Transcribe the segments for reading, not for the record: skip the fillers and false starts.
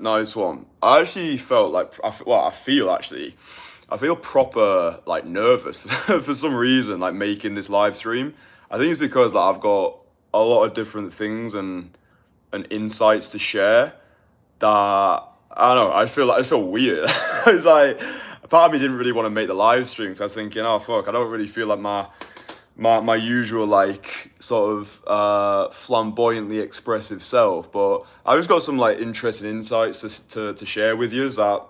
Nice one. I actually felt like, I feel proper like nervous for some reason, like making this live stream. I think it's because like I've got a lot of different things and insights to share that I don't know. I feel weird. It's like part of me didn't really want to make the live stream because I was thinking, oh fuck, I don't really feel like my usual like sort of flamboyantly expressive self, but I just got some like interesting insights to share with you that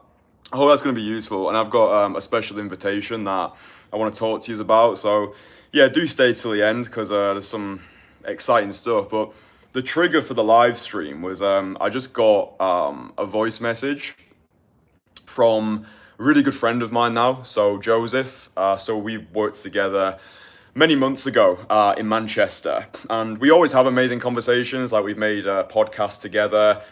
I hope that's going to be useful. And I've got a special invitation that I want to talk to you about. So yeah, do stay till the end because there's some exciting stuff. But the trigger for the live stream was I just got a voice message from a really good friend of mine now. So Joseph. So we worked together many months ago in Manchester, and we always have amazing conversations. Like we've made a podcast together.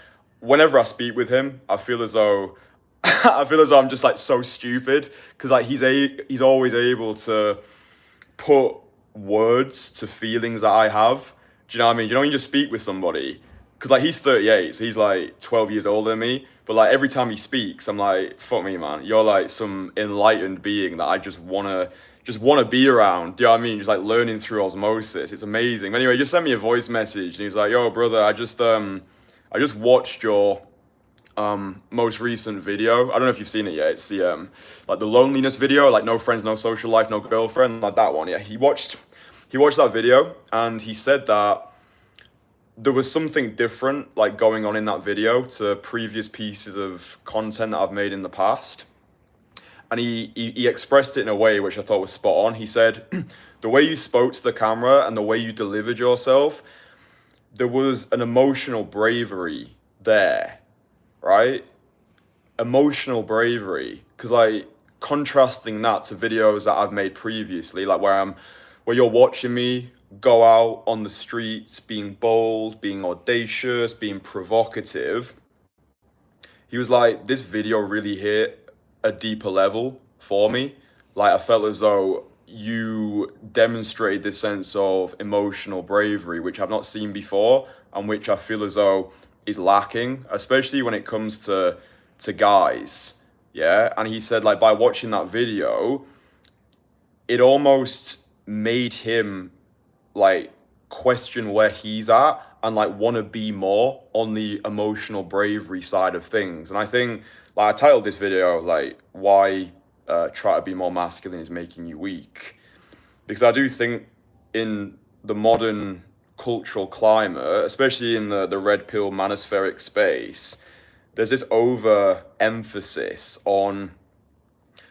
Whenever I speak with him, I feel as though I'm just like so stupid because like he's always able to put words to feelings that I have. Do you know what I mean? You know when you just speak with somebody, because like he's 38, so he's like 12 years older than me. But like every time he speaks, I'm like, fuck me, man. You're like some enlightened being that I just wanna be around. Do you know what I mean? Just like learning through osmosis. It's amazing. Anyway, he just sent me a voice message and he was like, yo, brother, I just watched your most recent video. I don't know if you've seen it yet. It's the like the loneliness video, like no friends, no social life, no girlfriend, like that one. Yeah, he watched that video and he said that there was something different like going on in that video to previous pieces of content that I've made in the past. And he expressed it in a way which I thought was spot on. He said, the way you spoke to the camera and the way you delivered yourself, there was an emotional bravery there, right? Emotional bravery. Because like contrasting that to videos that I've made previously, like where you're watching me go out on the streets, being bold, being audacious, being provocative. He was like, this video really hit a deeper level for me. Like I felt as though you demonstrated this sense of emotional bravery, which I've not seen before, and which I feel as though is lacking, especially when it comes to guys. Yeah. And he said like by watching that video, it almost made him like question where he's at and like want to be more on the emotional bravery side of things. And I think like I titled this video like why try to be more masculine is making you weak, because I do think in the modern cultural climate, especially in the red pill manospheric space, there's this over emphasis on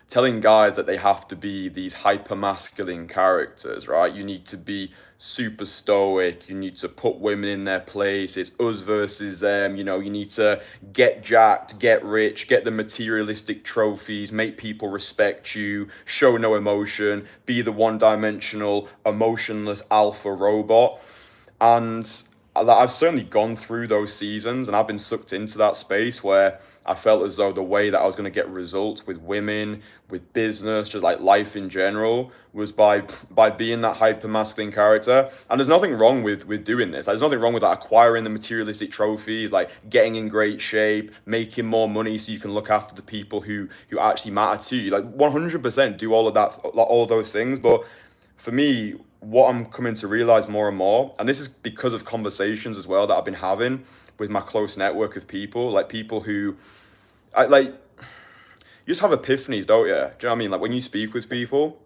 telling guys that they have to be these hyper masculine characters, right? You need to be super stoic. You need to put women in their place. It's us versus them. You know, you need to get jacked, get rich, get the materialistic trophies, make people respect you, show no emotion, be the one-dimensional, emotionless alpha robot. And I've certainly gone through those seasons and I've been sucked into that space where I felt as though the way that I was going to get results with women, with business, just like life in general, was by being that hyper masculine character. And there's nothing wrong with doing this. Like, there's nothing wrong with like acquiring the materialistic trophies, like getting in great shape, making more money so you can look after the people who actually matter to you. Like 100% do all of that, all of those things. But for me, what I'm coming to realize more and more, and this is because of conversations as well that I've been having with my close network of people, like people who, you just have epiphanies, don't you? Do you know what I mean? Like when you speak with people,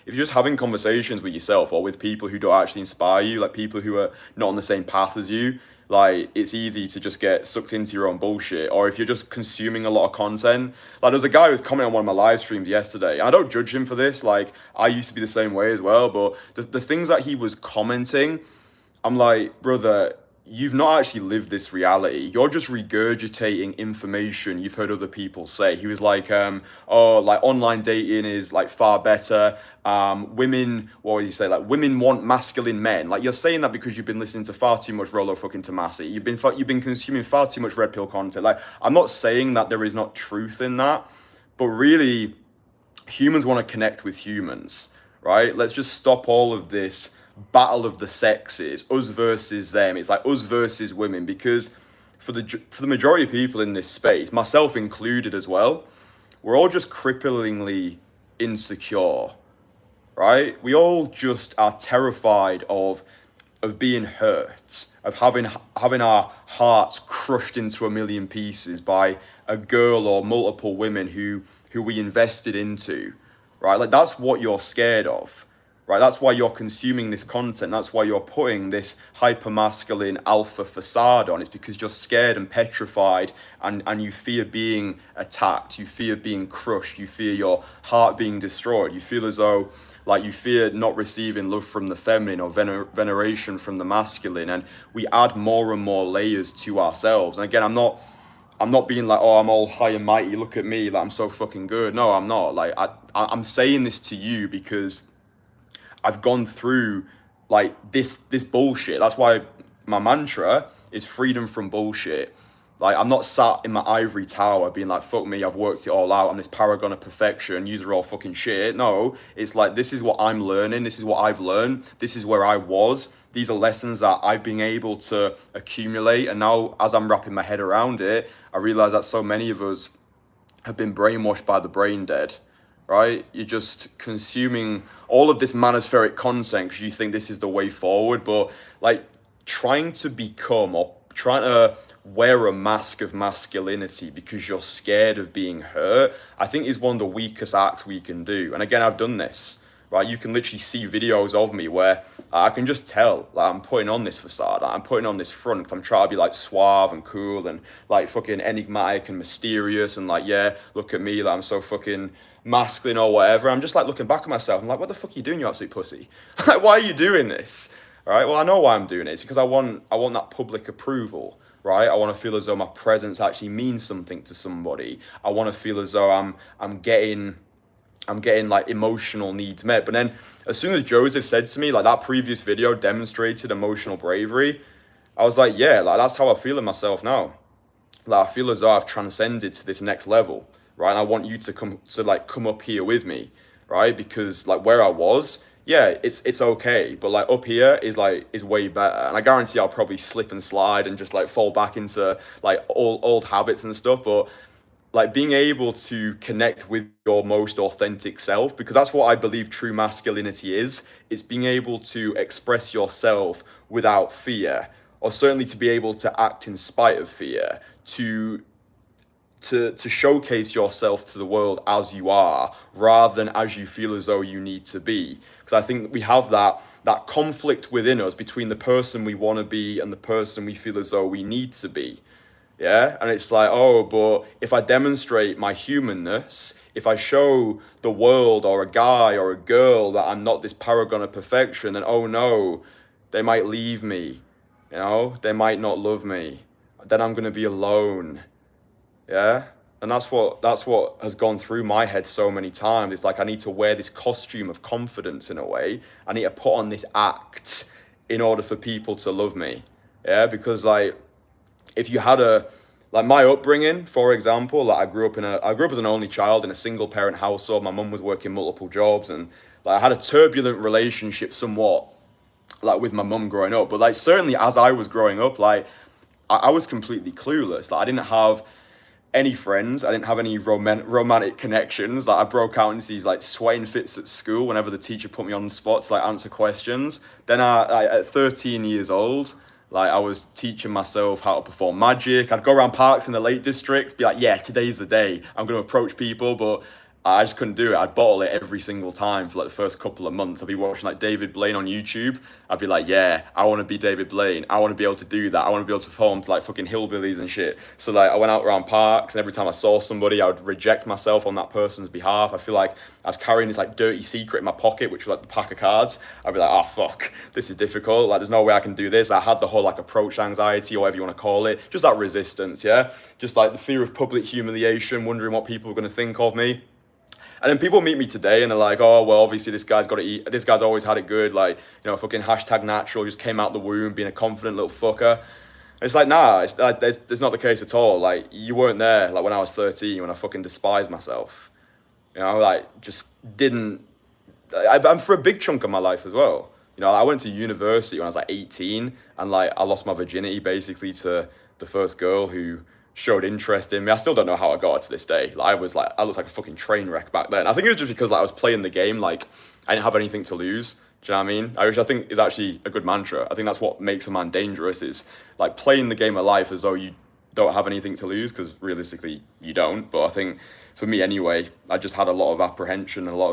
if you're just having conversations with yourself or with people who don't actually inspire you, like people who are not on the same path as you, like it's easy to just get sucked into your own bullshit. Or if you're just consuming a lot of content, like there's a guy who was commenting on one of my live streams yesterday. I don't judge him for this. Like I used to be the same way as well, but the things that he was commenting, I'm like, brother, you've not actually lived this reality. You're just regurgitating information you've heard other people say. He was like, oh, like online dating is like far better. Women, what would you say? Like women want masculine men. Like you're saying that because you've been listening to far too much Rollo fucking Tomasi. You've been consuming far too much red pill content. Like I'm not saying that there is not truth in that, but really humans want to connect with humans, right? Let's just stop all of this battle of the sexes, us versus them. It's like us versus women, because for the majority of people in this space, myself included as well, we're all just cripplingly insecure, right? We all just are terrified of being hurt, of having our hearts crushed into a million pieces by a girl or multiple women who we invested into, right? Like that's what you're scared of, right? That's why you're consuming this content. That's why you're putting this hyper masculine alpha facade on. It's because you're scared and petrified, and you fear being attacked. You fear being crushed. You fear your heart being destroyed. You feel as though like you fear not receiving love from the feminine or veneration from the masculine, and we add more and more layers to ourselves. And again, I'm not being like, oh, I'm all high and mighty, look at me, like I'm so fucking good. No, I'm not. Like I'm saying this to you because I've gone through like this bullshit. That's why my mantra is freedom from bullshit. Like I'm not sat in my ivory tower being like, fuck me, I've worked it all out, I'm this paragon of perfection, yous are all fucking shit. No, it's like, this is what I'm learning, this is what I've learned, this is where I was, these are lessons that I've been able to accumulate. And now as I'm wrapping my head around it, I realize that so many of us have been brainwashed by the brain dead, right? You're just consuming all of this manospheric content because you think this is the way forward. But like trying to become or trying to wear a mask of masculinity because you're scared of being hurt, I think is one of the weakest acts we can do. And again, I've done this, right? You can literally see videos of me where I can just tell, like I'm putting on this facade, I'm putting on this front because I'm trying to be like suave and cool and like fucking enigmatic and mysterious and like, yeah, look at me, like I'm so fucking masculine or whatever. I'm just like looking back at myself, I'm like, what the fuck are you doing, you absolute pussy? Like, why are you doing this? All right, well, I know why I'm doing it. It's because I want that public approval, right? I want to feel as though my presence actually means something to somebody. I want to feel as though I'm getting like emotional needs met. But then as soon as Joseph said to me, like that previous video demonstrated emotional bravery, I was like, yeah, like that's how I feel in myself now. Like I feel as though I've transcended to this next level, right? And I want you to come up here with me, right? Because like where I was, yeah, it's okay, but like up here is way better. And I guarantee I'll probably slip and slide and just like fall back into like old habits and stuff. But like being able to connect with your most authentic self, because that's what I believe true masculinity is. It's being able to express yourself without fear, or certainly to be able to act in spite of fear, to showcase yourself to the world as you are rather than as you feel as though you need to be. Because I think we have that conflict within us between the person we want to be and the person we feel as though we need to be. Yeah, and it's like, oh, but if I demonstrate my humanness, if I show the world or a guy or a girl that I'm not this paragon of perfection, then oh no, they might leave me, they might not love me, then I'm gonna be alone. Yeah, and that's what has gone through my head so many times. It's like I need to wear this costume of confidence in a way. I need to put on this act in order for people to love me. Yeah, because like if you had my upbringing, for example, like I grew up as an only child in a single parent household. My mum was working multiple jobs, and like I had a turbulent relationship somewhat like with my mum growing up. But like certainly as I was growing up, like I was completely clueless. Like I didn't have any friends. I didn't have any romantic connections. Like I broke out into these like sweating fits at school whenever the teacher put me on the spot to like answer questions. Then at 13 years old, like I was teaching myself how to perform magic. I'd go around parks in the Lake District, be like, yeah, today's the day. I'm going to approach people, but I just couldn't do it. I'd bottle it every single time for like the first couple of months. I'd be watching like David Blaine on YouTube. I'd be like, yeah, I want to be David Blaine. I want to be able to do that. I want to be able to perform to like fucking hillbillies and shit. So like I went out around parks, and every time I saw somebody, I would reject myself on that person's behalf. I feel like I was carrying this like dirty secret in my pocket, which was like the pack of cards. I'd be like, oh fuck, this is difficult. Like there's no way I can do this. I had the whole like approach anxiety or whatever you want to call it. Just that resistance, yeah? Just like the fear of public humiliation, wondering what people were going to think of me. And then people meet me today and they're like, oh, well, obviously this guy's got to eat. This guy's always had it good. Like, fucking hashtag natural, just came out the womb being a confident little fucker. It's like, nah, that's not the case at all. Like, you weren't there, like, when I was 13, when I fucking despised myself. Like, just didn't... I'm for a big chunk of my life as well. I went to university when I was like 18 and like I lost my virginity basically to the first girl who showed interest in me. I still don't know how I got her to this day. Like I looked like a fucking train wreck back then. I think it was just because like I was playing the game like I didn't have anything to lose. Do you know what I mean? Which I think is actually a good mantra. I think that's what makes a man dangerous, is like playing the game of life as though you don't have anything to lose, because realistically you don't. But I think for me anyway, I just had a lot of apprehension, a lot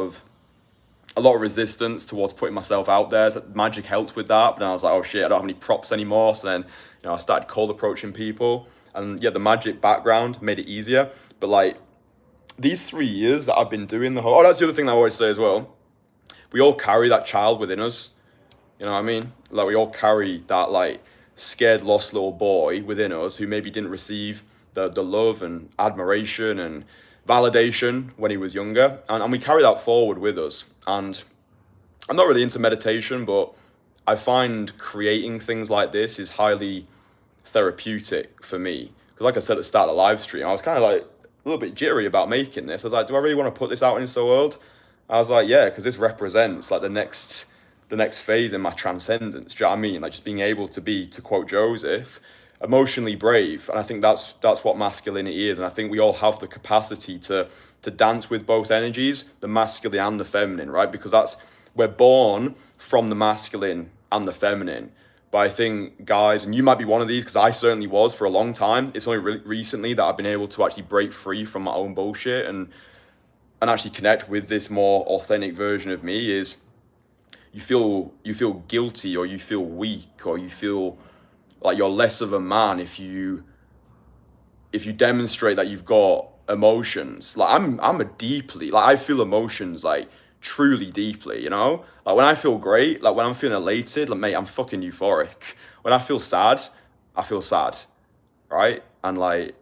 of resistance towards putting myself out there. So magic helped with that, but then I was like, oh shit, I don't have any props anymore. So then, I started cold approaching people, and yeah, the magic background made it easier. But like these 3 years that I've been doing the whole, that's the other thing I always say as well. We all carry that child within us. You know what I mean? Like we all carry that like scared, lost little boy within us who maybe didn't receive the love and admiration and validation when he was younger. And we carry that forward with us. And I'm not really into meditation, but I find creating things like this is highly therapeutic for me. Because like I said at the start of the live stream, I was kind of like a little bit jittery about making this. I was like, do I really want to put this out into the world? I was like, yeah, because this represents like the next phase in my transcendence. Do you know what I mean? Like just being able to be, to quote Joseph, emotionally brave. And I think that's what masculinity is. And I think we all have the capacity to dance with both energies, the masculine and the feminine, right? Because we're born from the masculine and the feminine. But I think guys, and you might be one of these, because I certainly was for a long time. It's only really recently that I've been able to actually break free from my own bullshit and actually connect with this more authentic version of me. Is you feel guilty, or you feel weak, or you feel like you're less of a man if you demonstrate that you've got emotions. Like I'm a deeply, like I feel emotions like truly deeply, like when I feel great, like when I'm feeling elated, like mate, I'm fucking euphoric. When I feel sad, right? And like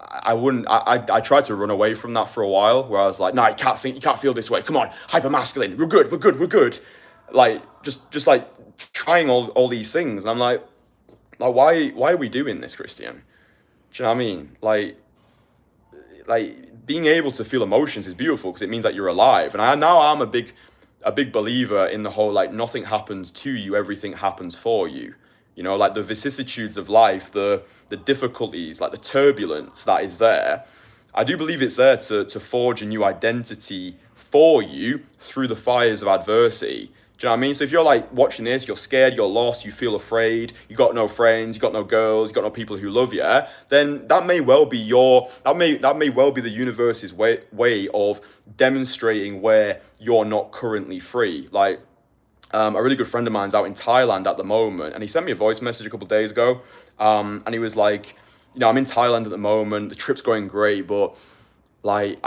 I tried to run away from that for a while, where I was like, no, you can't feel this way. Come on, hyper masculine. We're good. Like just like trying all these things. And I'm like why are we doing this, Kristian? Do you know what I mean? Like being able to feel emotions is beautiful, because it means that you're alive. And I'm a big believer in the whole like nothing happens to you, everything happens for you. Like the vicissitudes of life, the difficulties, like the turbulence that is there. I do believe it's there to forge a new identity for you through the fires of adversity. Do you know what I mean? So if you're like watching this, you're scared, you're lost, you feel afraid, you got no friends, you got no girls, you got no people who love you, then that may well be the universe's way of demonstrating where you're not currently free. Like a really good friend of mine's out in Thailand at the moment, and he sent me a voice message a couple of days ago, and he was like, I'm in Thailand at the moment, the trip's going great, but like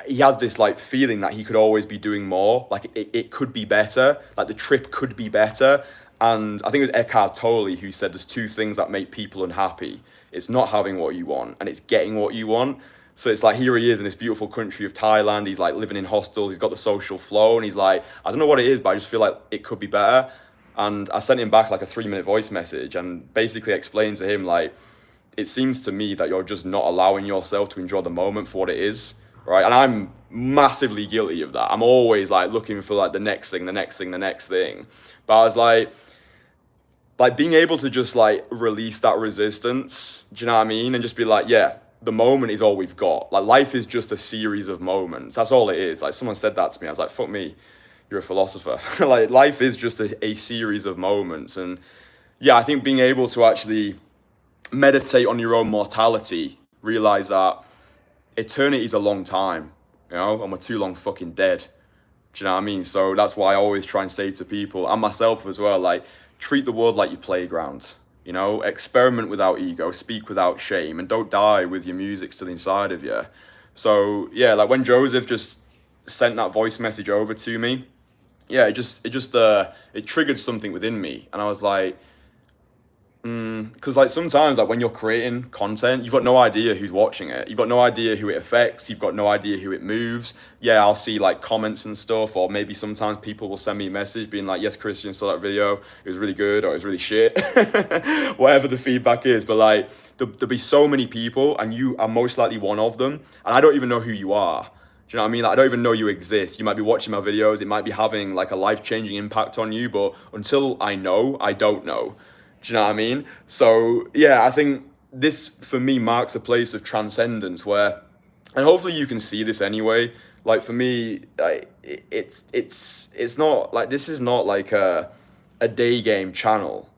he has this like feeling that he could always be doing more, like it could be better, like the trip could be better. And I think it was Eckhart Tolle who said there's two things that make people unhappy. It's not having what you want, and it's getting what you want. So it's like, here he is in this beautiful country of Thailand, he's like living in hostels, he's got the social flow, and he's like, I don't know what it is, but I just feel like it could be better. And I sent him back like a 3-minute voice message and basically explained to him like, it seems to me that you're just not allowing yourself to enjoy the moment for what it is, right? And I'm massively guilty of that. I'm always like looking for like the next thing. But I was like being able to just like release that resistance, do you know what I mean? And just be like, yeah, the moment is all we've got. Like life is just a series of moments. That's all it is. Like someone said that to me. I was like, fuck me, you're a philosopher. Like life is just a series of moments. And yeah, I think being able to actually meditate on your own mortality, realize that eternity is a long time, and we're too long fucking dead. Do you know what I mean? So that's why I always try and say to people, and myself as well, like treat the world like your playground, experiment without ego, speak without shame, and don't die with your music still inside of you. So yeah, like when Joseph just sent that voice message over to me, yeah, it triggered something within me. And I was like, because like sometimes like when you're creating content, you've got no idea who's watching it, you've got no idea who it affects, you've got no idea who it moves. Yeah, I'll see like comments and stuff, or maybe sometimes people will send me a message being like, yes, Kristian, saw that video, it was really good, or it was really shit. Whatever the feedback is. But like there'll be so many people, and you are most likely one of them, and I don't even know who you are. Do you know what I mean? Like, I don't even know you exist. You might be watching my videos, it might be having like a life-changing impact on you, but until I know, I don't know. Do you know what I mean? So yeah, I think this for me marks a place of transcendence where, and hopefully you can see this anyway. Like for me, it's not like, this is not like a day game channel.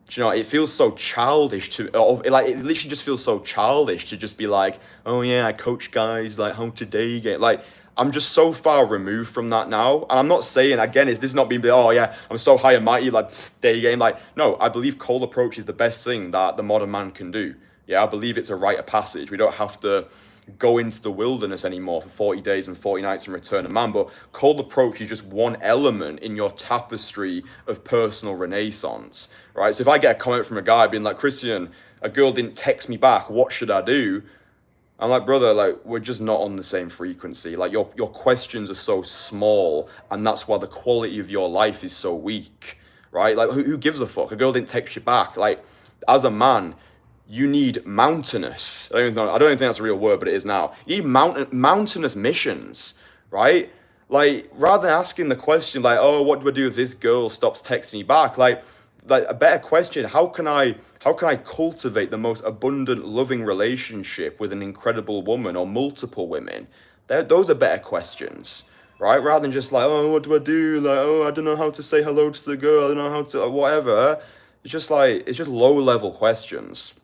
Do you know, it feels so childish to, or like it literally just feels so childish to just be like, oh yeah, I coach guys like how to day game. Like I'm just so far removed from that now, and I'm not saying again, is this not being, oh yeah, I'm so high and mighty like day game. Like no, I believe cold approach is the best thing that the modern man can do. Yeah, I believe it's a rite of passage. We don't have to go into the wilderness anymore for 40 days and 40 nights and return a man. But cold approach is just one element in your tapestry of personal renaissance, right? So if I get a comment from a guy being like, Kristian, a girl didn't text me back, what should I do? I'm like, brother, like we're just not on the same frequency. Like your questions are so small, and that's why the quality of your life is so weak, right? Like who gives a fuck? A girl didn't text you back. Like as a man, you need mountainous. I don't even think that's a real word, but it is now. You need mountainous missions, right? Like rather than asking the question like, oh, what do I do if this girl stops texting me back? Like a better question: how can I cultivate the most abundant, loving relationship with an incredible woman or multiple women? Those are better questions, right? Rather than just like, oh, what do I do? Like, oh, I don't know how to say hello to the girl. I don't know how to whatever. It's just low level questions.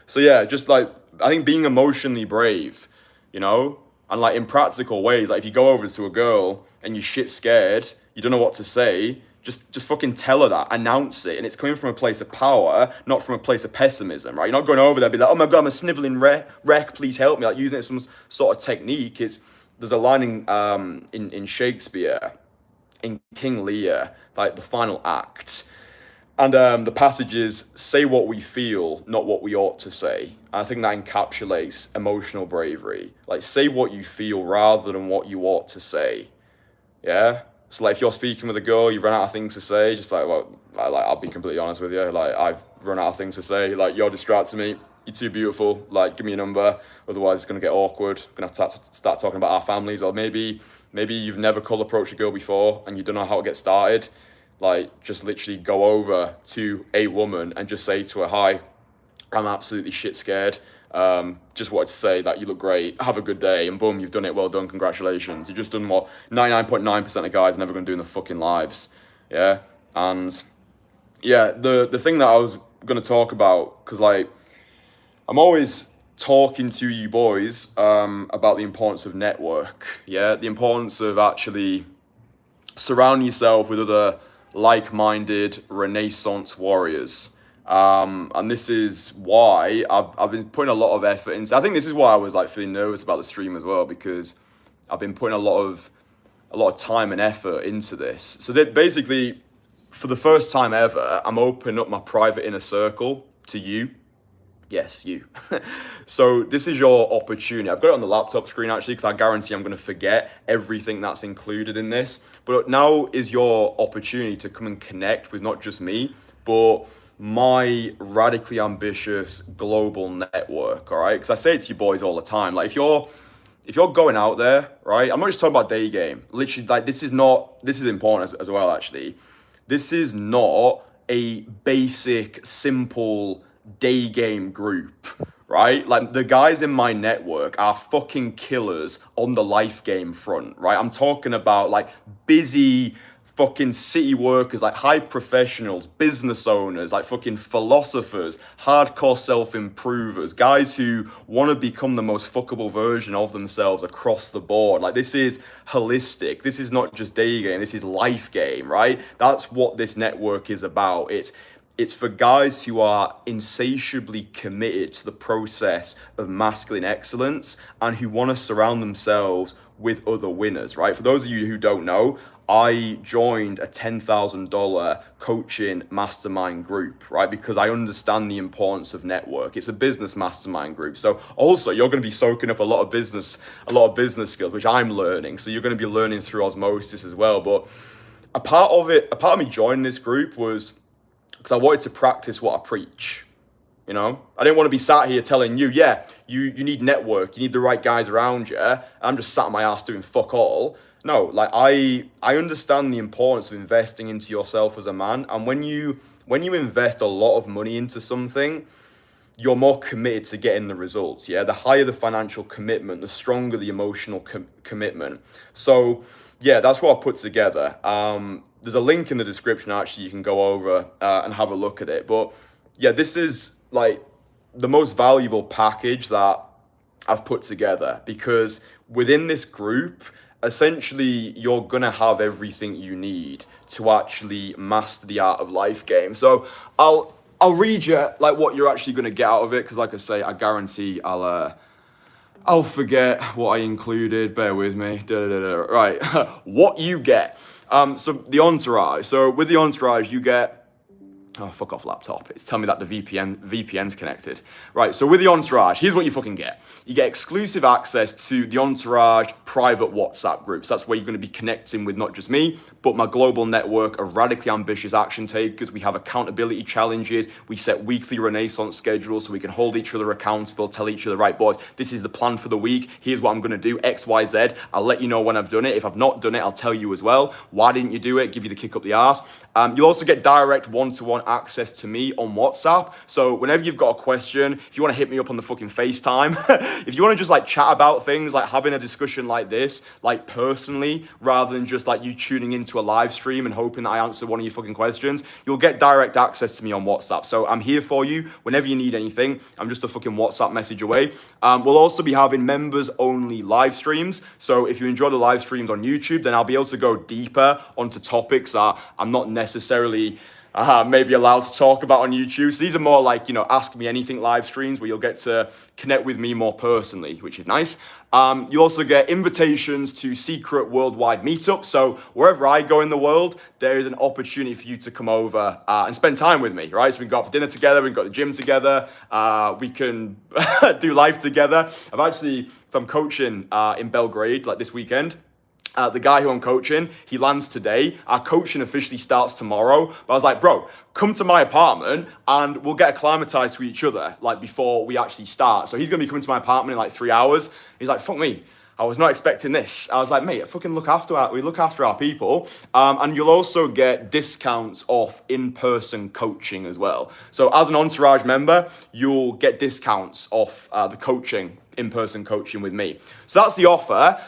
So yeah, just like, I think being emotionally brave, you know, and like in practical ways, like if you go over to a girl and you're shit scared, you don't know what to say, just fucking tell her that, announce it, and it's coming from a place of power, not from a place of pessimism, right? You're not going over there and be like, oh my god, I'm a sniveling wreck, please help me, like using it as some sort of technique. There's a line in Shakespeare, in King Lear, like the final act. And the passage is, say what we feel, not what we ought to say. And I think that encapsulates emotional bravery. Like, say what you feel rather than what you ought to say. Yeah? So, like, if you're speaking with a girl, you've run out of things to say, just like, well, I'll be completely honest with you. Like, I've run out of things to say. Like, you're distracting me. You're too beautiful. Like, give me a number. Otherwise, it's going to get awkward. I'm going to have to start talking about our families. Or maybe you've never cold approached a girl before and you don't know how to get started. Like, just literally go over to a woman and just say to her, hi, I'm absolutely shit scared. Just wanted to say that you look great. Have a good day. And boom, you've done it. Well done. Congratulations. You've just done what 99.9% of guys are never going to do in their fucking lives. Yeah. And yeah, the thing that I was going to talk about, because like, I'm always talking to you boys about the importance of network. Yeah. The importance of actually surrounding yourself with other like-minded Renaissance warriors. And this is why I've been putting a lot of effort into. I think this is why I was like feeling nervous about the stream as well, because I've been putting a lot of time and effort into this. So that basically, for the first time ever, I'm opening up my private inner circle to you. Yes, you. So this is your opportunity. I've got it on the laptop screen actually, because I guarantee I'm going to forget everything that's included in this. But now is your opportunity to come and connect with not just me, but my radically ambitious global network. All right, because I say it to you boys all the time. Like if you're going out there, right? I'm not just talking about day game. Literally, like this is important as well. Actually, this is not a basic, simple day game group, right? Like the guys in my network are fucking killers on the life game front, right? I'm talking about like busy fucking city workers, like high professionals, business owners, like fucking philosophers, hardcore self-improvers, guys who want to become the most fuckable version of themselves across the board. Like this is holistic. This is not just day game. This is life game, right? That's what this network is about. It's for guys who are insatiably committed to the process of masculine excellence and who want to surround themselves with other winners, right? For those of you who don't know, I joined a $10,000 coaching mastermind group, right? Because I understand the importance of network. It's a business mastermind group. So also you're going to be soaking up a lot of business skills, which I'm learning. So you're going to be learning through osmosis as well. But a part of me joining this group was because I wanted to practice what I preach. You know, I didn't want to be sat here telling you, yeah, you need network, you need the right guys around you. I'm just sat on my ass doing fuck all. No, like I understand the importance of investing into yourself as a man. And when you invest a lot of money into something, you're more committed to getting the results. Yeah, the higher the financial commitment, the stronger the emotional commitment. So yeah, that's what I put together. There's a link in the description, actually, you can go over and have a look at it. But yeah, this is like the most valuable package that I've put together, because within this group, essentially you're gonna have everything you need to actually master the art of life game. So I'll read you like what you're actually gonna get out of it, because like I say, I guarantee I'll forget what I included. Bear with me. Right, what you get. So the Entourage. So with the Entourage, you get. Oh, fuck off laptop. It's telling me that the VPN's connected. Right, so with the Entourage, here's what you fucking get. You get exclusive access to the Entourage private WhatsApp groups. That's where you're going to be connecting with not just me, but my global network of radically ambitious action takers. We have accountability challenges. We set weekly Renaissance schedules so we can hold each other accountable, tell each other, right, boys, this is the plan for the week. Here's what I'm going to do, X, Y, Z. I'll let you know when I've done it. If I've not done it, I'll tell you as well. Why didn't you do it? Give you the kick up the arse. You'll also get direct one-to-one access to me on WhatsApp. So whenever you've got a question, if you want to hit me up on the fucking FaceTime, if you want to just like chat about things, like having a discussion like this, like personally, rather than just like you tuning into a live stream and hoping that I answer one of your fucking questions, you'll get direct access to me on WhatsApp. So I'm here for you whenever you need anything. I'm just a fucking WhatsApp message away. We'll also be having members only live streams. So if you enjoy the live streams on YouTube, then I'll be able to go deeper onto topics that I'm not necessarily maybe allowed to talk about on YouTube. So these are more like, ask me anything live streams where you'll get to connect with me more personally, which is nice. You also get invitations to secret worldwide meetups. So wherever I go in the world, there is an opportunity for you to come over and spend time with me, right? So we can go out for dinner together, we can go to the gym together, we can do life together. I'm coaching in Belgrade like this weekend. The guy who I'm coaching, he lands today. Our coaching officially starts tomorrow. But I was like, bro, come to my apartment and we'll get acclimatized to each other like before we actually start. So he's going to be coming to my apartment in like 3 hours. He's like, fuck me. I was not expecting this. I was like, mate, fucking look after our people. And you'll also get discounts off in-person coaching as well. So as an Entourage member, you'll get discounts off the coaching, in-person coaching with me. So that's the offer.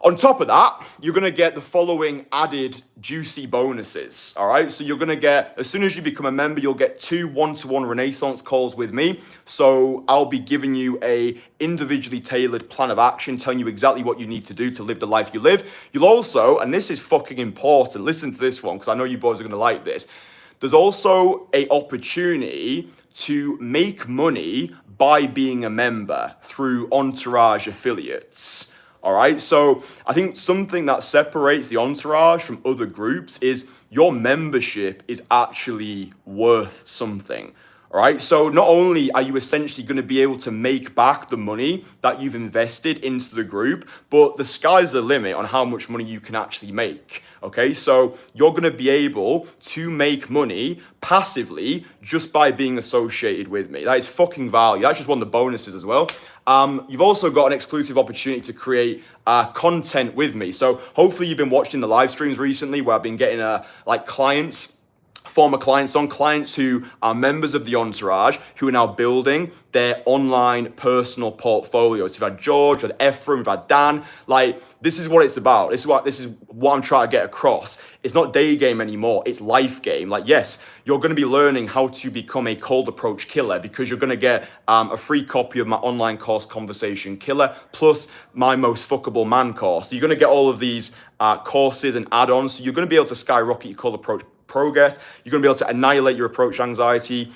On top of that, you're going to get the following added juicy bonuses, all right? So you're going to get, as soon as you become a member, you'll get 2 one-to-one Renaissance calls with me. So I'll be giving you a individually tailored plan of action, telling you exactly what you need to do to live the life you live. You'll also, and this is fucking important, listen to this one, because I know you boys are going to like this. There's also an opportunity to make money by being a member through Entourage affiliates. All right, so I think something that separates the Entourage from other groups is your membership is actually worth something. All right, so not only are you essentially going to be able to make back the money that you've invested into the group, but the sky's the limit on how much money you can actually make. Okay, so you're going to be able to make money passively just by being associated with me. That is fucking value. That's just one of the bonuses as well. You've also got an exclusive opportunity to create content with me. So hopefully you've been watching the live streams recently where I've been getting former clients who are members of the Entourage who are now building their online personal portfolios. So we've had George, we've had Ephraim, we've had Dan. Like, this is what it's about. This is what I'm trying to get across. It's not day game anymore, it's life game. Like, yes, you're going to be learning how to become a cold approach killer because you're going to get a free copy of my online course, Conversation Killer, plus my most fuckable man course. So you're going to get all of these courses and add-ons. So you're going to be able to skyrocket your cold approach progress. You're going to be able to annihilate your approach anxiety,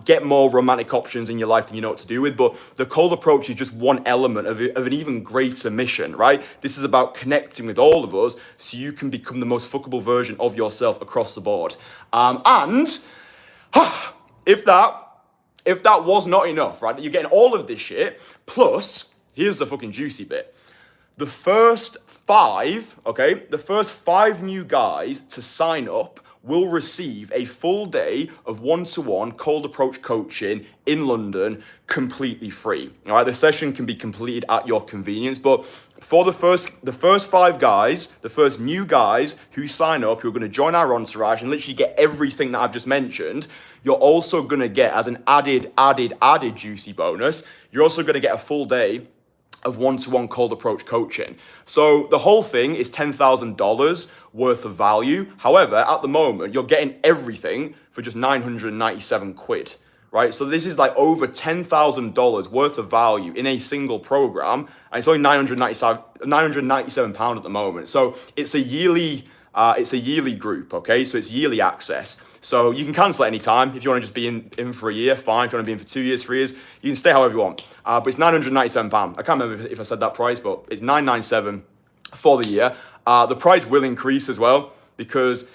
get more romantic options in your life than you know what to do with. But the cold approach is just one element of an even greater mission, right? This is about connecting with all of us so you can become the most fuckable version of yourself across the board. And if that was not enough, right, you're getting all of this shit, plus, here's the fucking juicy bit. The first 5 new guys to sign up will receive a full day of one-to-one cold approach coaching in London completely free. All right, the session can be completed at your convenience, but for the first 5 guys, the first new guys who sign up, who are going to join our Entourage and literally get everything that I've just mentioned, you're also going to get, as an added juicy bonus, you're also going to get a full day of one-to-one cold approach coaching. So the whole thing is $10,000 worth of value. However, at the moment, you're getting everything for just 997 quid, right? So this is like over $10,000 worth of value in a single program, and it's only 997 pound at the moment. So it's a yearly group, okay? So it's yearly access. So you can cancel at any time. If you want to just be in for a year, fine. If you want to be in for 2 years, 3 years, you can stay however you want. But it's £997. I can't remember if I said that price, but it's £997 for the year. The price will increase as well, because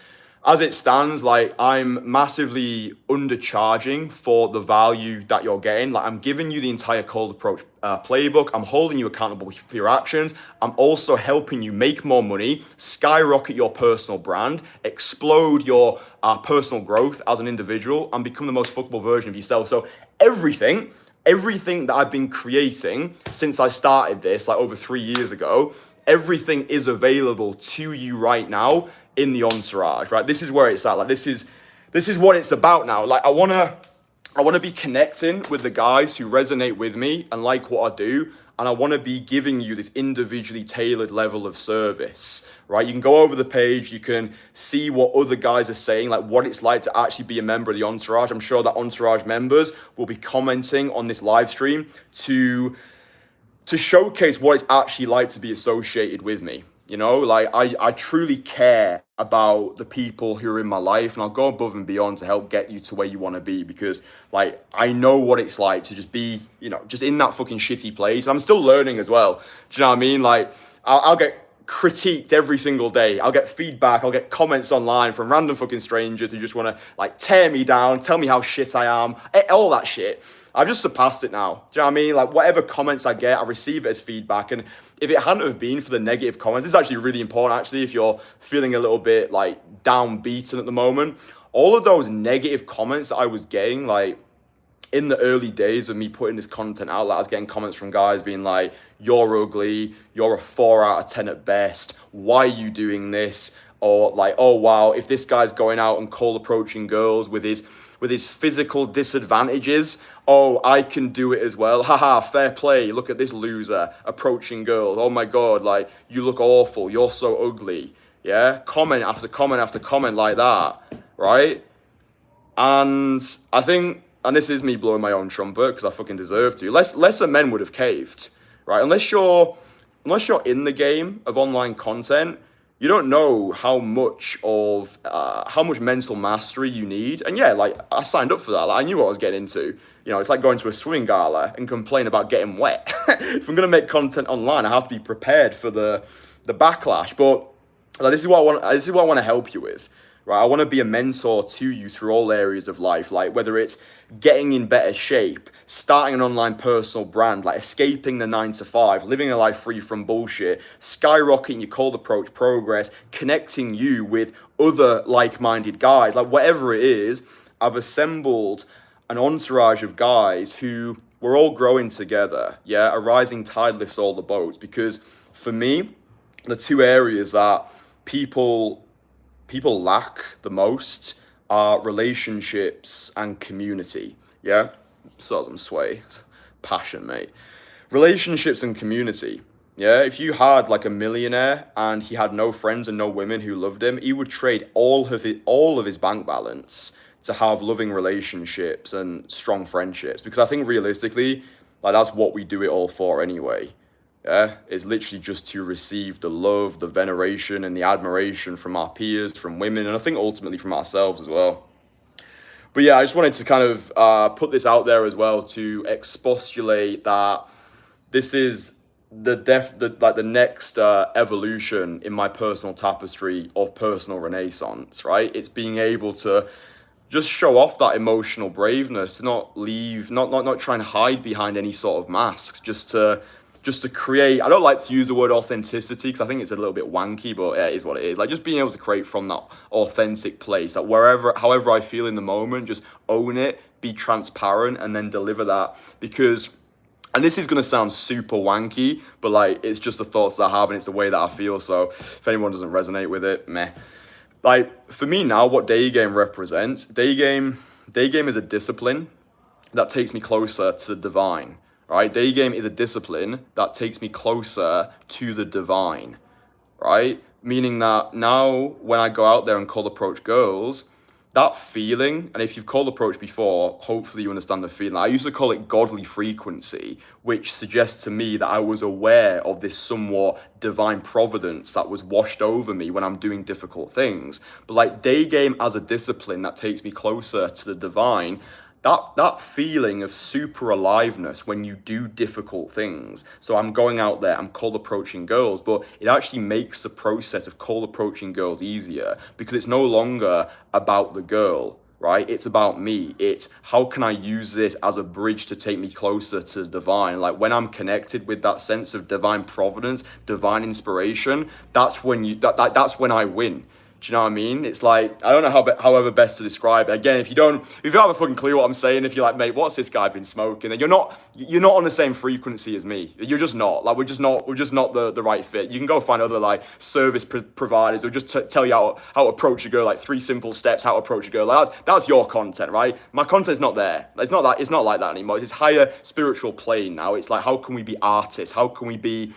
as it stands, like, I'm massively undercharging for the value that you're getting. Like, I'm giving you the entire cold approach playbook. I'm holding you accountable for your actions. I'm also helping you make more money, skyrocket your personal brand, explode your personal growth as an individual, and become the most fuckable version of yourself. So everything that I've been creating since I started this, like over 3 years ago, everything is available to you right now in the Entourage, right? This is where it's at. Like, this is what it's about now. Like, I wanna be connecting with the guys who resonate with me and like what I do, and I wanna be giving you this individually tailored level of service, right? You can go over the page, you can see what other guys are saying, like what it's like to actually be a member of the Entourage. I'm sure that Entourage members will be commenting on this live stream to showcase what it's actually like to be associated with me. You know, like, I truly care about the people who are in my life, and I'll go above and beyond to help get you to where you want to be, because, like, I know what it's like to just be, you know, just in that fucking shitty place. I'm still learning as well. Do you know what I mean? Like, I'll get critiqued every single day. I'll get feedback. I'll get comments online from random fucking strangers who just want to, like, tear me down, tell me how shit I am, all that shit. I've just surpassed it now. Do you know what I mean? Like, whatever comments I get, I receive it as feedback. And if it hadn't have been for the negative comments, it's actually really important, actually, if you're feeling a little bit, like, downbeaten at the moment. All of those negative comments that I was getting, like, in the early days of me putting this content out, like, I was getting comments from guys being like, you're ugly, you're a 4 out of 10 at best, why are you doing this? Or like, oh wow, if this guy's going out and cold approaching girls with his physical disadvantages, oh, I can do it as well. Haha, fair play. Look at this loser approaching girls. Oh my God, like, you look awful. You're so ugly. Yeah, comment after comment after comment like that, right? And I think, and this is me blowing my own trumpet because I fucking deserve to, lesser men would have caved, right? Unless you're in the game of online content, you don't know how much mental mastery you need. And yeah, like, I signed up for that. Like, I knew what I was getting into. You know, it's like going to a swimming gala and complain about getting wet. If I'm gonna make content online, I have to be prepared for the backlash. But like, this is what I want to help you with, right? I want to be a mentor to you through all areas of life, like whether it's getting in better shape, starting an online personal brand, like escaping the 9 to 5, living a life free from bullshit, skyrocketing your cold approach progress, connecting you with other like-minded guys, like whatever it is. I've assembled an entourage of guys who we're all growing together. Yeah, a rising tide lifts all the boats, because for me, the two areas that people lack the most are relationships and community. Yeah, so some sway, passion, mate. Relationships and community. Yeah, if you had like a millionaire and he had no friends and no women who loved him, he would trade all of his bank balance to have loving relationships and strong friendships. Because I think realistically, like, that's what we do it all for anyway. Yeah, it's literally just to receive the love, the veneration, and the admiration from our peers, from women, and I think ultimately from ourselves as well. But yeah, I just wanted to kind of put this out there as well to expostulate that this is the next evolution in my personal tapestry of personal renaissance, right? It's being able to just show off that emotional braveness, not trying to hide behind any sort of masks, just to create. I don't like to use the word authenticity because I think it's a little bit wanky, but yeah, it is what it is. Like, just being able to create from that authentic place, like however I feel in the moment, just own it, be transparent, and then deliver that. Because, and this is going to sound super wanky, but like, it's just the thoughts that I have and it's the way that I feel. So if anyone doesn't resonate with it, meh. Like, for me now, what Day Game represents, Day Game day game is a discipline that takes me closer to the divine, right? Day game is a discipline that takes me closer to the divine, right? Meaning that now when I go out there and cold approach girls, that feeling, and if you've cold approached before, hopefully you understand the feeling. I used to call it godly frequency, which suggests to me that I was aware of this somewhat divine providence that was washed over me when I'm doing difficult things. But like day game as a discipline that takes me closer to the divine, that feeling of super aliveness when you do difficult things. So I'm going out there, I'm cold approaching girls, but it actually makes the process of cold approaching girls easier because it's no longer about the girl, right? It's about me. It's how can I use this as a bridge to take me closer to the divine? Like when I'm connected with that sense of divine providence, divine inspiration, that's when that's when I win. Do you know what I mean? It's like, I don't know however best to describe it. Again, if you don't have a fucking clue what I'm saying, if you're like, mate, what's this guy been smoking? Then you're not on the same frequency as me. You're just not. Like, we're just not the right fit. You can go find other like service providers who'll just tell you how to approach a girl, like 3 simple steps, how to approach a girl. Like that's your content, right? My content's not there. It's not like that anymore. It's this higher spiritual plane now. It's like, how can we be artists? How can we be,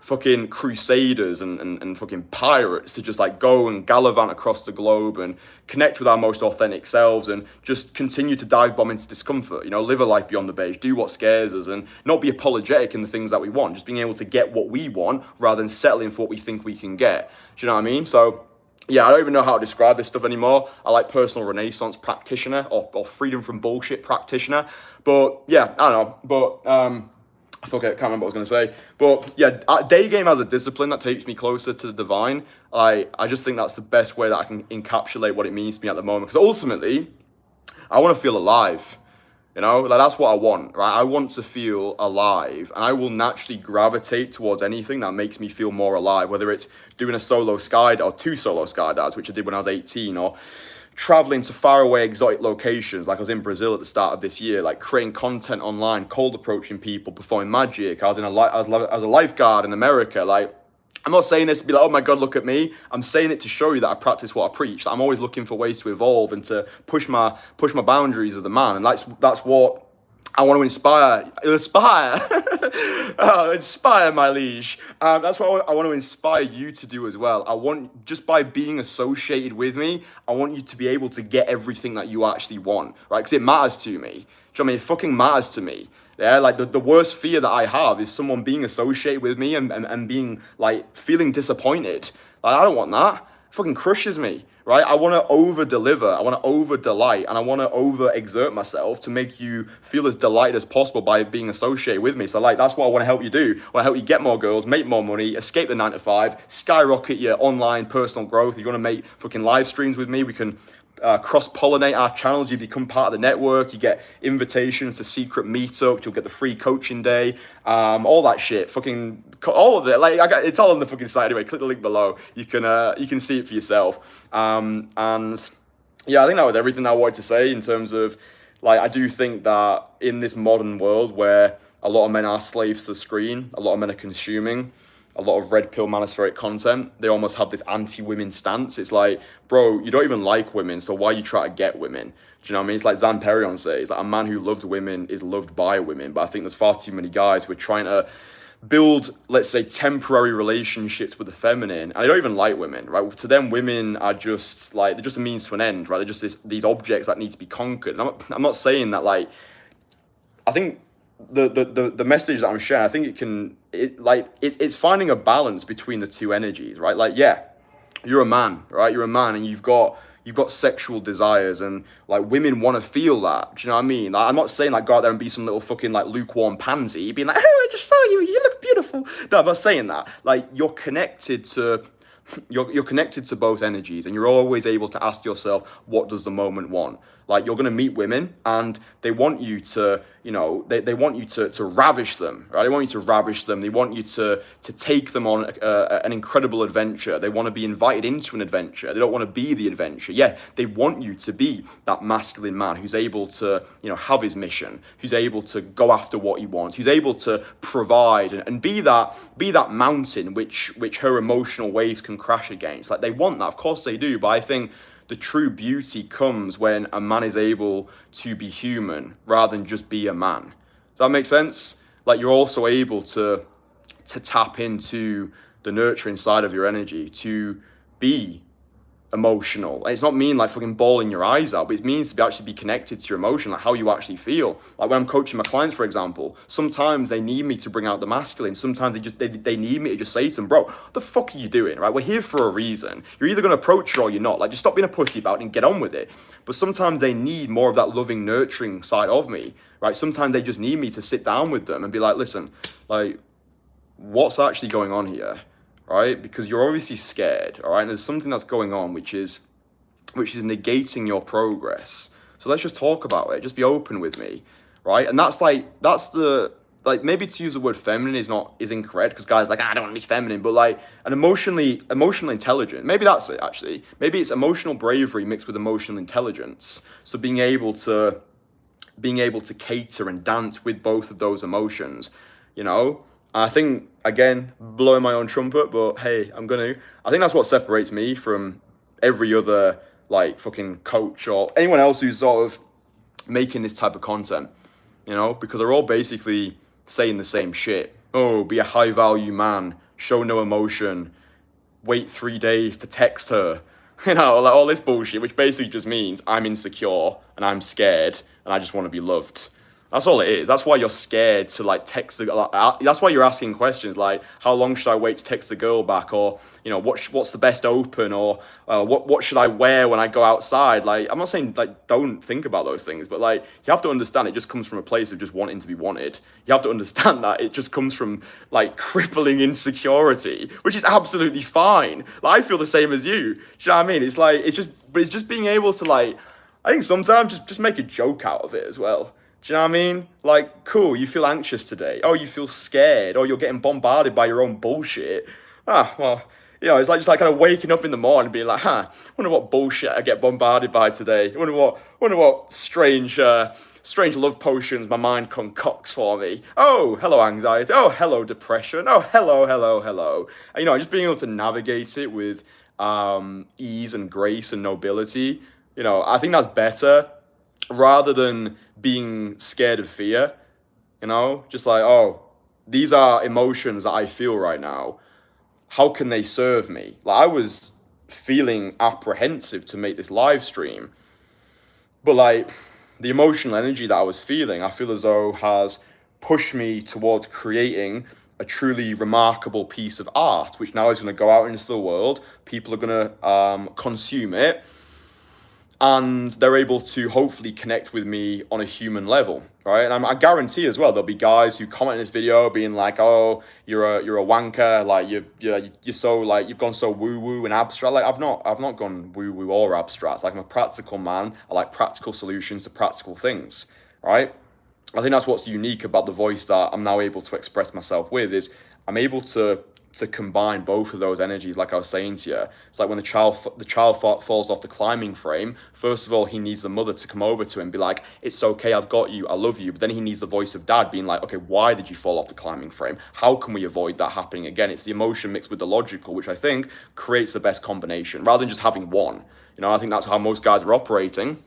fucking crusaders and fucking pirates to just like go and gallivant across the globe and connect with our most authentic selves and just continue to dive bomb into discomfort, live a life beyond the beige, do what scares us and not be apologetic in the things that we want, just being able to get what we want rather than settling for what we think we can get. Do you know what I mean? So yeah, I don't even know how to describe this stuff anymore. I like personal renaissance practitioner or freedom from bullshit practitioner. But yeah, I don't know. But I can't remember what I was going to say. But yeah, day game as a discipline that takes me closer to the divine. I just think that's the best way that I can encapsulate what it means to me at the moment. Because ultimately, I want to feel alive. Like that's what I want, right? I want to feel alive, and I will naturally gravitate towards anything that makes me feel more alive, whether it's doing a solo skydive or 2 solo skydives, which I did when I was 18, or traveling to faraway exotic locations, like I was in Brazil at the start of this year, like creating content online, cold approaching people, performing magic. I was a lifeguard in America. Like, I'm not saying this to be like, oh my God, look at me. I'm saying it to show you that I practice what I preach. That I'm always looking for ways to evolve and to push my boundaries as a man. And that's what I want to inspire, inspire my liege. That's what I want to inspire you to do as well. Just by being associated with me, I want you to be able to get everything that you actually want, right? Because it matters to me. Do you know what I mean? It fucking matters to me. Yeah, like the worst fear that I have is someone being associated with me and being like feeling disappointed. Like, I don't want that. It fucking crushes me. Right? I want to over deliver. I want to over delight, and I want to over exert myself to make you feel as delighted as possible by being associated with me. So like, that's what I want to help you do. I want to help you get more girls, make more money, escape the 9 to 5, skyrocket your online personal growth. If you want to make fucking live streams with me, we can cross-pollinate our channels. You become part of the network. You get invitations to secret meetups. You'll get the free coaching day, all that shit. Fucking all of it. Like, it's all on the fucking site anyway. Click the link below. You can see it for yourself. And yeah, I think that was everything I wanted to say in terms of, like, I do think that in this modern world where a lot of men are slaves to the screen, a lot of men are consuming a lot of red pill manospheric content, they almost have this anti-women stance. It's like, bro, you don't even like women, so why you try to get women? Do you know what I mean? It's like Zan Perion says, like, a man who loves women is loved by women. But I think there's far too many guys who are trying to build, let's say, temporary relationships with the feminine, and they don't even like women, right? To them, women are just like, they're just a means to an end, right? They're just these objects that need to be conquered. And I'm not saying that, like, I think the message that I'm sharing, I think it's finding a balance between the two energies, right? Like, yeah, you're a man, right? You're a man, and you've got sexual desires, and like, women want to feel that. Do you know what I mean? Like, I'm not saying like go out there and be some little fucking like lukewarm pansy, being like, oh, I just saw you, you look beautiful. No, I'm not saying that. Like, you're connected to both energies, and you're always able to ask yourself, what does the moment want? Like, you're going to meet women, and they want you to, they want you to ravish them, right? They want you to ravish them. They want you to take them on an incredible adventure. They want to be invited into an adventure. They don't want to be the adventure. Yeah, they want you to be that masculine man who's able to, have his mission, who's able to go after what he wants, who's able to provide and be that mountain which her emotional waves can crash against. Like, they want that. Of course they do. But I think the true beauty comes when a man is able to be human rather than just be a man. Does that make sense? Like, you're also able to tap into the nurturing side of your energy, to be emotional. And it's not mean like fucking bawling your eyes out, but it means to be actually be connected to your emotion, like how you actually feel. Like when I'm coaching my clients, for example, sometimes they need me to bring out the masculine. Sometimes they need me to just say to them, bro, what the fuck are you doing, right? We're here for a reason. You're either going to approach it or you're not. Like, just stop being a pussy about it and get on with it. But sometimes they need more of that loving, nurturing side of me, right? Sometimes they just need me to sit down with them and be like, listen, like, what's actually going on here? Right? Because you're obviously scared, all right? And there's something that's going on which is negating your progress. So let's just talk about it. Just be open with me, right? And that's the maybe to use the word feminine is incorrect, because guys are like, I don't want to be feminine, but like an emotionally intelligent. Maybe that's it actually. Maybe it's emotional bravery mixed with emotional intelligence. So being able to cater and dance with both of those emotions, you know? I think, again, blowing my own trumpet, but hey, I think that's what separates me from every other, like, fucking coach or anyone else who's sort of making this type of content, you know, because they're all basically saying the same shit. Oh, be a high value man, show no emotion, wait 3 days to text her, you know, like all this bullshit, which basically just means I'm insecure and I'm scared and I just want to be loved. That's all it is. That's why you're scared to like text that's why you're asking questions like, how long should I wait to text a girl back? Or, you know, what's the best open? Or what should I wear when I go outside? Like, I'm not saying like don't think about those things, but like you have to understand it just comes from a place of just wanting to be wanted. You have to understand that it just comes from like crippling insecurity, which is absolutely fine. Like, I feel the same as you. Do you know what I mean? It's like, it's just being able to like, I think sometimes just make a joke out of it as well. Do you know what I mean? Like, cool, you feel anxious today. Oh, you feel scared. Or you're getting bombarded by your own bullshit. Well, you know, it's like just like kind of waking up in the morning and being like, wonder what bullshit I get bombarded by today. Wonder what strange love potions my mind concocts for me. Oh, hello anxiety. Oh, hello depression. Oh, hello. And, you know, just being able to navigate it with ease and grace and nobility. You know, I think that's better rather than being scared of fear, you know, just like, oh, these are emotions that I feel right now. How can they serve me? Like, I was feeling apprehensive to make this live stream, but like the emotional energy that I was feeling, I feel as though has pushed me towards creating a truly remarkable piece of art, which now is going to go out into the world. People are going to consume it. And they're able to hopefully connect with me on a human level, right? And I guarantee as well, there'll be guys who comment in this video being like, "Oh, you're a wanker, like you're so like you've gone so woo woo and abstract." Like I've not gone woo woo or abstract. Like, I'm a practical man. I like practical solutions to practical things, right? I think that's what's unique about the voice that I'm now able to express myself with, is I'm able to combine both of those energies. Like I was saying to you, it's like when the child falls off the climbing frame. First of all, he needs the mother to come over to him and be like, "It's okay, I've got you, I love you." But then he needs the voice of dad being like, "Okay, why did you fall off the climbing frame? How can we avoid that happening again?" It's the emotion mixed with the logical, which I think creates the best combination rather than just having one. You know, I think that's how most guys are operating.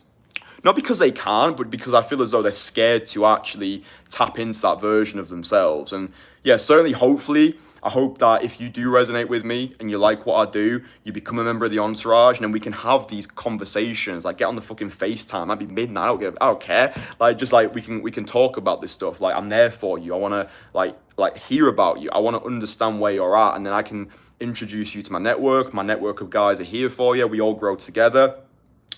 Not because they can't, but because I feel as though they're scared to actually tap into that version of themselves. And yeah, certainly, hopefully, I hope that if you do resonate with me and you like what I do, you become a member of the Entourage, and then we can have these conversations. Like, get on the fucking FaceTime. Might be midnight. I don't care. Like, just like we can talk about this stuff. Like, I'm there for you. I want to like hear about you. I want to understand where you're at, and then I can introduce you to my network. My network of guys are here for you. We all grow together,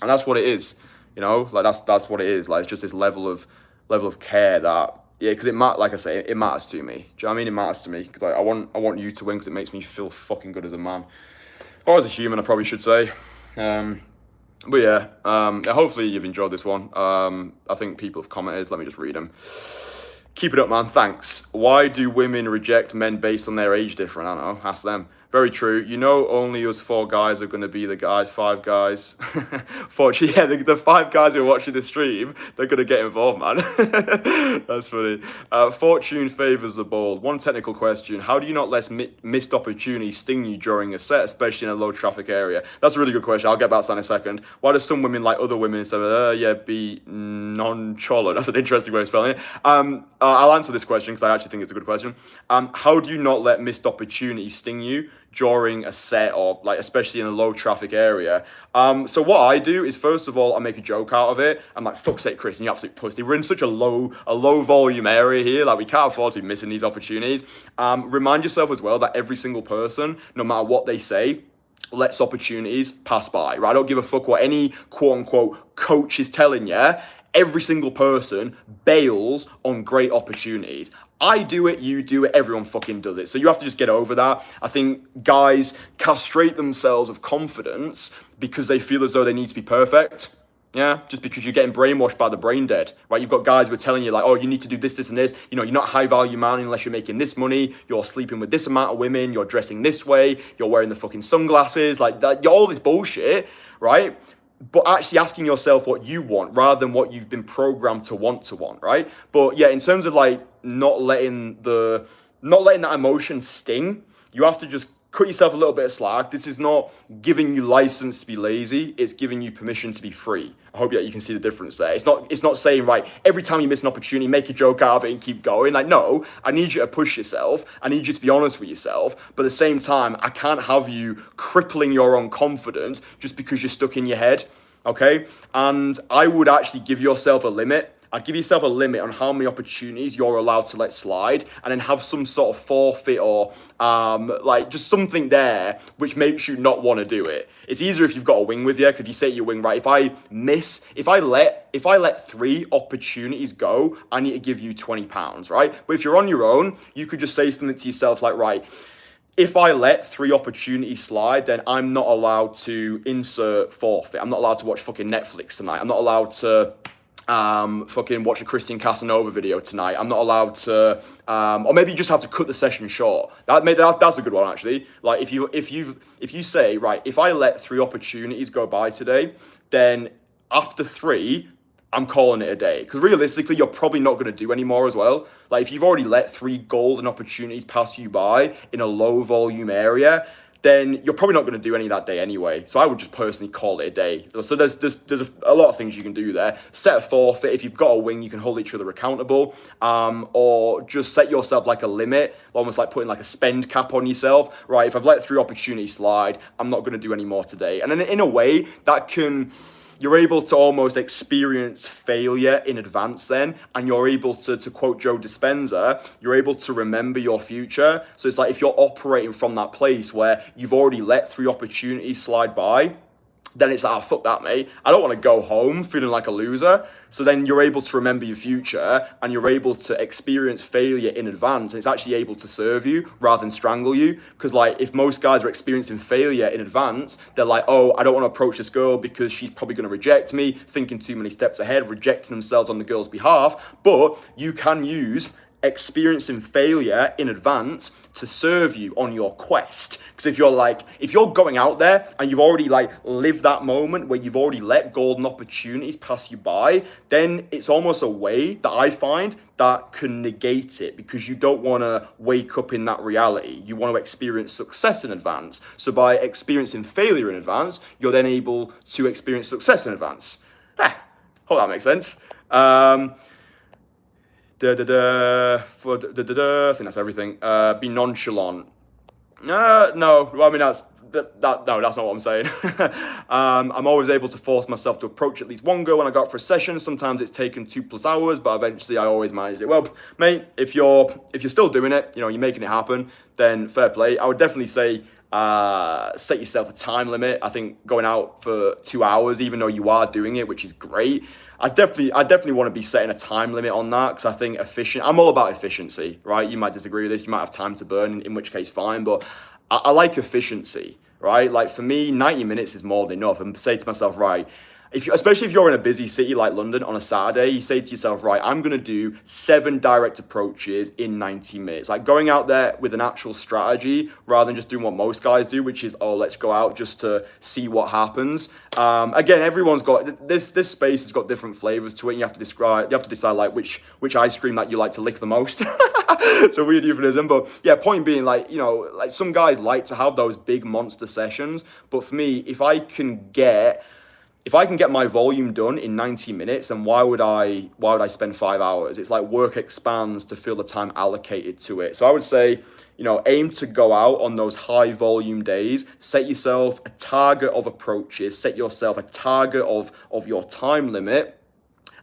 and that's what it is. You know, like that's what it is. Like, it's just this level of care that, yeah, because like I say, it matters to me. Do you know what I mean? It matters to me because like, I want you to win, because it makes me feel fucking good as a man, or as a human, I probably should say. But yeah, hopefully you've enjoyed this one. I think people have commented. Let me just read them. Keep it up, man. Thanks. Why do women reject men based on their age difference? I don't know. Ask them. Very true. You know, only us four guys are going to be the guys, five guys. Fortunately, yeah, the five guys who are watching the stream, they're going to get involved, man. That's funny. Fortune favors the bold. One technical question. How do you not let missed opportunities sting you during a set, especially in a low traffic area? That's a really good question. I'll get back to that in a second. Why do some women like other women instead of, be nonchalant? That's an interesting way of spelling it. I'll answer this question because I actually think it's a good question. How do you not let missed opportunities sting you during a set, or like especially in a low traffic area? So what I do is, first of all, I make a joke out of it. I'm like, fuck's sake, Kristian, you absolute pussy. We're in such a low volume area here, like we can't afford to be missing these opportunities. Remind yourself as well that every single person, no matter what they say, lets opportunities pass by, right? I don't give a fuck what any quote unquote coach is telling you. Every single person bails on great opportunities. I do it, you do it, everyone fucking does it. So you have to just get over that. I think guys castrate themselves of confidence because they feel as though they need to be perfect. Yeah, just because you're getting brainwashed by the brain dead, right? You've got guys who are telling you like, oh, you need to do this, this, and this. You know, you're not a high value man unless you're making this money. You're sleeping with this amount of women. You're dressing this way. You're wearing the fucking sunglasses. Like that, you're all this bullshit, right? But actually asking yourself what you want rather than what you've been programmed to want, right? But yeah, in terms of like not letting that emotion sting, you have to just cut yourself a little bit of slack. This is not giving you license to be lazy. It's giving you permission to be free. I hope you can see the difference there. It's not saying, right, every time you miss an opportunity, make a joke out of it and keep going. Like, no, I need you to push yourself. I need you to be honest with yourself. But at the same time, I can't have you crippling your own confidence just because you're stuck in your head, okay? And I would actually give yourself a limit. I'd give yourself a limit on how many opportunities you're allowed to let slide, and then have some sort of forfeit or like just something there which makes you not want to do it. It's easier if you've got a wing with you, because if you say to your wing, right, if I let 3 opportunities go, I need to give you £20, right? But if you're on your own, you could just say something to yourself like, right, if I let 3 opportunities slide, then I'm not allowed to insert forfeit. I'm not allowed to watch fucking Netflix tonight. I'm not allowed to fucking watch a Kristian Casanova video tonight. I'm not allowed to, or maybe you just have to cut the session short. That's a good one actually. Like if you say, right, if I let 3 opportunities go by today, then after 3, I'm calling it a day. Because realistically, you're probably not going to do any more as well. Like if you've already let 3 golden opportunities pass you by in a low volume area, then you're probably not going to do any that day anyway. So I would just personally call it a day. So there's a lot of things you can do there. Set a forfeit. If you've got a wing, you can hold each other accountable, or just set yourself like a limit, almost like putting like a spend cap on yourself. Right, if I've let 3 opportunities slide, I'm not going to do any more today. And then in a way, you're able to almost experience failure in advance then, and you're able to quote Joe Dispenza, you're able to remember your future. So it's like if you're operating from that place where you've already let 3 opportunities slide by, then it's like, oh, fuck that, mate. I don't want to go home feeling like a loser. So then you're able to remember your future, and you're able to experience failure in advance. And it's actually able to serve you rather than strangle you. Because like if most guys are experiencing failure in advance, they're like, oh, I don't want to approach this girl because she's probably going to reject me, thinking too many steps ahead, rejecting themselves on the girl's behalf. But you can use experiencing failure in advance to serve you on your quest. Because if you're going out there and you've already like lived that moment where you've already let golden opportunities pass you by, then it's almost a way that I find that can negate it, because you don't want to wake up in that reality. You want to experience success in advance. So by experiencing failure in advance, you're then able to experience success in advance. Hope that makes sense. I think that's everything. Be nonchalant. No, I mean that's not what I'm saying. I'm always able to force myself to approach at least one girl when I go out for a session. Sometimes it's taken 2+ hours, but eventually I always manage it. Well, mate, if you're still doing it, you're making it happen, then fair play. I would definitely say set yourself a time limit. I think going out for 2 hours, even though you are doing it, which is great, I definitely want to be setting a time limit on that, because I think I'm all about efficiency, right? You might disagree with this, you might have time to burn, in which case fine, but I like efficiency, right? Like for me, 90 minutes is more than enough. And say to myself, right, especially if you're in a busy city like London on a Saturday, you say to yourself, right, I'm going to do 7 direct approaches in 90 minutes. Like going out there with an actual strategy rather than just doing what most guys do, which is, oh, let's go out just to see what happens. Again, everyone's got this space has got different flavors to it. And you have to decide like which ice cream that you like to lick the most. So weird euphemism, but yeah, point being, like, you know, like some guys like to have those big monster sessions, but for me, if I can get my volume done in 90 minutes, then why would I spend 5 hours? It's like work expands to fill the time allocated to it. So I would say, you know, aim to go out on those high volume days, set yourself a target of approaches, set yourself a target of your time limit,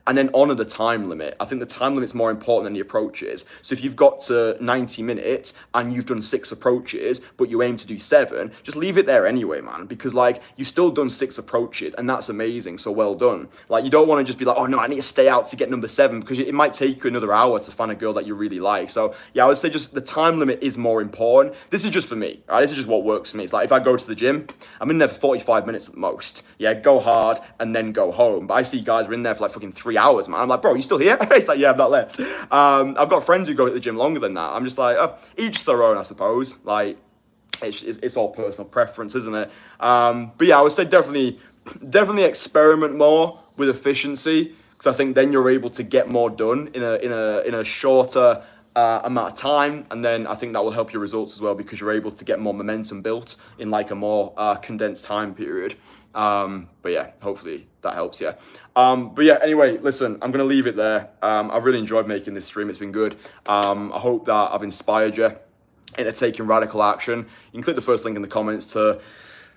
and then honor the time limit. I think the time limit's more important than the approaches. So if you've got to 90 minutes and you've done 6 approaches, but you aim to do 7, just leave it there anyway, man. Because like, you've still done 6 approaches and that's amazing, so well done. Like, you don't want to just be like, oh no, I need to stay out to get number 7, because it might take you another hour to find a girl that you really like. So yeah, I would say just the time limit is more important. This is just for me, right? This is just what works for me. It's like, if I go to the gym, I'm in there for 45 minutes at the most. Yeah, go hard and then go home. But I see guys are in there for like fucking 3 hours, man. I'm like, bro, you still here? It's like, yeah, I've not left. I've got friends who go to the gym longer than that. I'm just like, each their own, I suppose. Like, it's all personal preference, isn't it? But yeah, I would say definitely experiment more with efficiency, because I think then you're able to get more done in a shorter amount of time, and then I think that will help your results as well, because you're able to get more momentum built in like a more condensed time period. But yeah, hopefully that helps you. But yeah, anyway, listen, I'm gonna leave it there. I've really enjoyed making this stream. It's been good. I hope that I've inspired you into taking radical action. You can click the first link in the comments to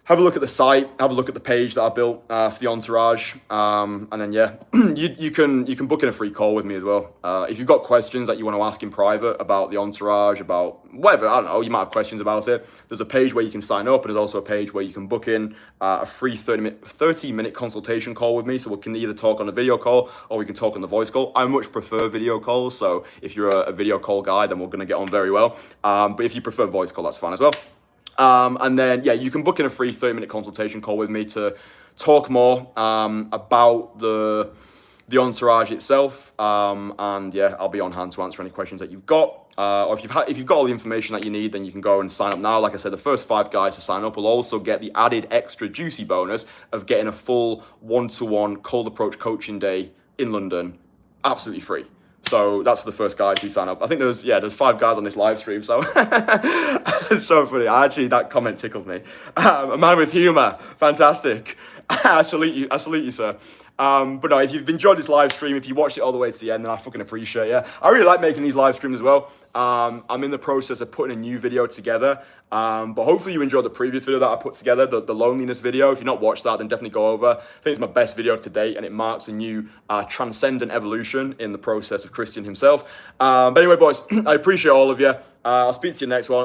have a look at the site, have a look at the page that I built for the Entourage, and then yeah, you can book in a free call with me as well. If you've got questions that you want to ask in private about the Entourage, about whatever, I don't know, you might have questions about it. There's a page where you can sign up, and there's also a page where you can book in a free 30-minute consultation call with me. So we can either talk on a video call or we can talk on the voice call. I much prefer video calls, so if you're a video call guy, then we're going to get on very well. But if you prefer voice call, that's fine as well. And then, yeah, you can book in a free 30-minute consultation call with me to talk more about the Entourage itself. And yeah, I'll be on hand to answer any questions that you've got. Or if you've got all the information that you need, then you can go and sign up now. Like I said, the first 5 guys to sign up will also get the added extra juicy bonus of getting a full one-to-one cold approach coaching day in London, absolutely free. So that's for the first guys who sign up. I think there's 5 guys on this live stream, so it's so funny. That comment tickled me. A man with humor, fantastic. I salute you, sir. But no, if you've enjoyed this live stream, if you watched it all the way to the end, then I fucking appreciate it. I really like making these live streams as well. I'm in the process of putting a new video together. But hopefully you enjoyed the previous video that I put together, the loneliness video. If you've not watched that, then definitely go over. I think it's my best video to date, and it marks a new transcendent evolution in the process of Kristian himself. But anyway, boys, I appreciate all of you. I'll speak to you next one.